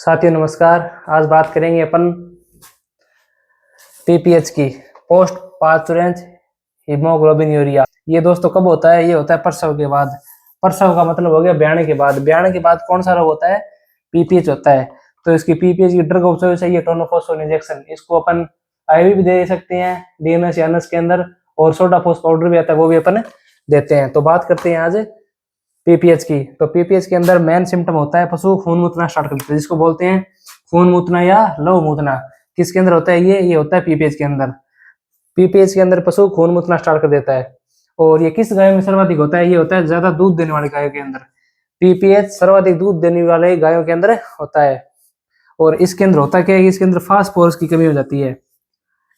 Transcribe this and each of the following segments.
साथियों नमस्कार। आज बात करेंगे अपन पीपीएच की, पोस्ट पार्चुरेंट हीमोग्लोबिन यूरिया। ये दोस्तों कब होता है? ये होता है प्रसव के बाद। प्रसव का मतलब हो गया ब्याने के बाद। ब्याने के बाद कौन सा रोग होता है? पीपीएच होता है। तो इसकी पीपीएच की ड्रग ऑफ चॉइस है ये टोनोफॉस्फोन इंजेक्शन। इसको अपन आईवी भी दे सकते हैं डीएनएस या एनएस के अंदर, और सोडाफॉस पाउडर भी आता है वो भी अपन देते हैं। तो बात करते हैं आज पीपीएच की। तो पीपीएच के अंदर मेन सिम्टम होता है पशु खून मूतना स्टार्ट करते हैं, जिसको बोलते हैं खून मूतना या लव मूतना। किसके अंदर होता है ये होता है पीपीएच के अंदर। पीपीएच के अंदर पशु खून मूतना स्टार्ट कर देता है। और ये किस गाय में सर्वाधिक होता है? ये होता है ज्यादा दूध देने वाली गायों के अंदर। पीपीएच सर्वाधिक दूध देने वाले गायों के अंदर होता है। और इसके अंदर होता क्या है? इसके अंदर फास्फोरस की कमी हो जाती है।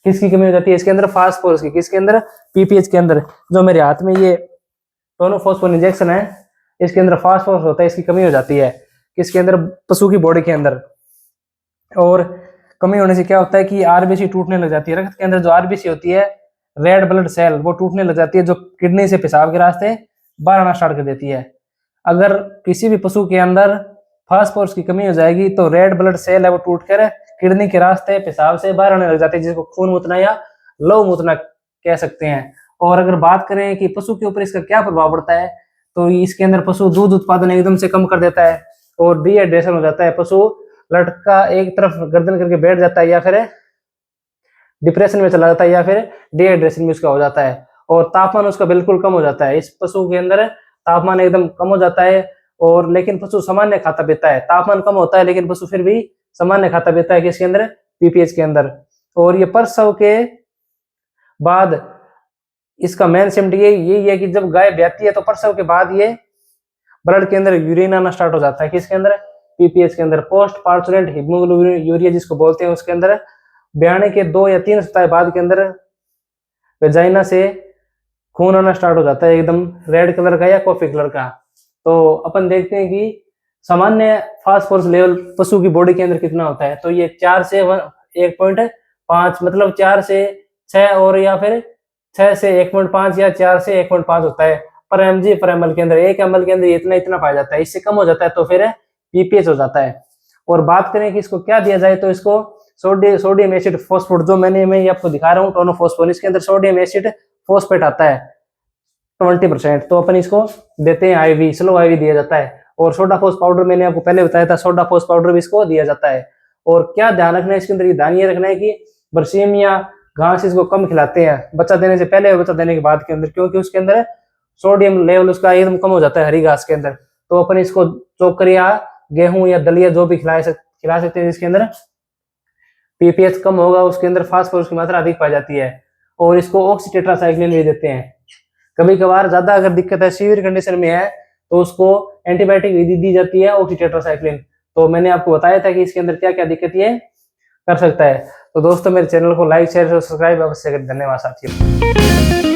किसकी कमी हो जाती है इसके अंदर? फास्फोरस की। किसके अंदर? पीपीएच के अंदर। जो मेरे हाथ में ये टोनोफॉस्फोन इंजेक्शन है, इसके अंदर फास्फोरस होता है, इसकी कमी हो जाती है। किसके अंदर? पशु की बॉडी के अंदर। और कमी होने से क्या होता है कि आरबीसी टूटने लग जाती है। रक्त के अंदर जो आरबीसी होती है, रेड ब्लड सेल, वो टूटने लग जाती है, जो किडनी से पेशाब के रास्ते बाहर आना स्टार्ट कर देती है। अगर किसी भी पशु के अंदर फास्फोरस की कमी हो जाएगी तो रेड ब्लड सेल है वो टूटकर किडनी के रास्ते पेशाब से बाहर आने लग जाते हैं, जिसको खून मूतना या लव मूतना कह सकते हैं। और अगर बात करें कि पशु के ऊपर इसका क्या प्रभाव पड़ता है, तो इसके अंदर पशु दूध उत्पादन एकदम से कम कर देता है और डिहाइड्रेशन हो जाता है। पशु लटका एक तरफ गर्दन करके बैठ जाता है, या फिर डिप्रेशन में चला जाता है, या फिर डिहाइड्रेशन भी उसका हो जाता है। और तापमान उसका बिल्कुल कम हो जाता है। इस पशु के अंदर तापमान एकदम कम हो जाता है। और लेकिन पशु सामान्य खाता पीता है। तापमान कम होता है लेकिन पशु फिर भी सामान्य खाता पीता है। किसके अंदर? पीपीएच के अंदर। और ये प्रसव के बाद इसका मेन सिम्टम यही है कि जब गाय ब्याती है तो प्रसव के बाद ये ब्लड के अंदर यूरिन आना स्टार्ट हो जाता है। किसके अंदर? पीपीएच के अंदर। पोस्ट पार्चुरेंट हीमोग्लोबिन यूरिया जिसको बोलते हैं, उसके अंदर ब्याने के 2 या 3 सप्ताह बाद के अंदर वेजाइना से खून आना स्टार्ट हो जाता है, एकदम रेड कलर का या कॉफी कलर का। तो अपन देखते हैं कि सामान्य फास्फोरस लेवल पशु की बॉडी के अंदर कितना होता है। तो ये 4 से 1.5, मतलब 4 से 6, और या फिर 6 से 1.5 या 4 से 1.5 होता है पर एमजी पर एमएल के अंदर। 1 एमएल के अंदर इतना पाया जाता है। इससे कम हो जाता है तो फिर पीपीएच हो जाता है। और बात करें कि इसको क्या दिया जाए, तो इसको सोडियम एसिड फॉस्फेट, जो मैं आपको दिखा रहा हूँ टोनोफॉस्फोन, इसके अंदर सोडियम एसिड फॉस्फेट आता है 20%। तो अपन इसको देते हैं आईवी, स्लो आईवी दिया जाता है। और सोडाफॉस पाउडर मैंने आपको पहले बताया था, सोडाफॉस पाउडर भी इसको दिया जाता है। और क्या ध्यान रखना है इसके अंदर? ध्यान ये रखना है कि बरसीम या घास इसको कम खिलाते हैं बच्चा देने से पहले और बच्चा देने के बाद के अंदर, क्योंकि उसके अंदर सोडियम लेवल उसका एकदम कम हो जाता है हरी घास के अंदर। तो अपन इसको चोकर या गेहूं या दलिया जो भी खिला सकते हैं, जिसके अंदर पीपीएच कम होगा, उसके अंदर फास्फोरस की मात्रा अधिक पाई जाती है। और इसको ऑक्सीटेट्रासाइक्लिन भी देते हैं। कभी कभार ज्यादा अगर दिक्कत है, सीवियर कंडीशन में है, तो उसको एंटीबायोटिक भी दी जाती है ऑक्सीटेट्रासाइक्लिन। तो मैंने आपको बताया था कि इसके अंदर क्या क्या दिक्कत ये कर सकता है। तो दोस्तों मेरे चैनल को लाइक शेयर और सब्सक्राइब अवश्य करें। धन्यवाद साथियों।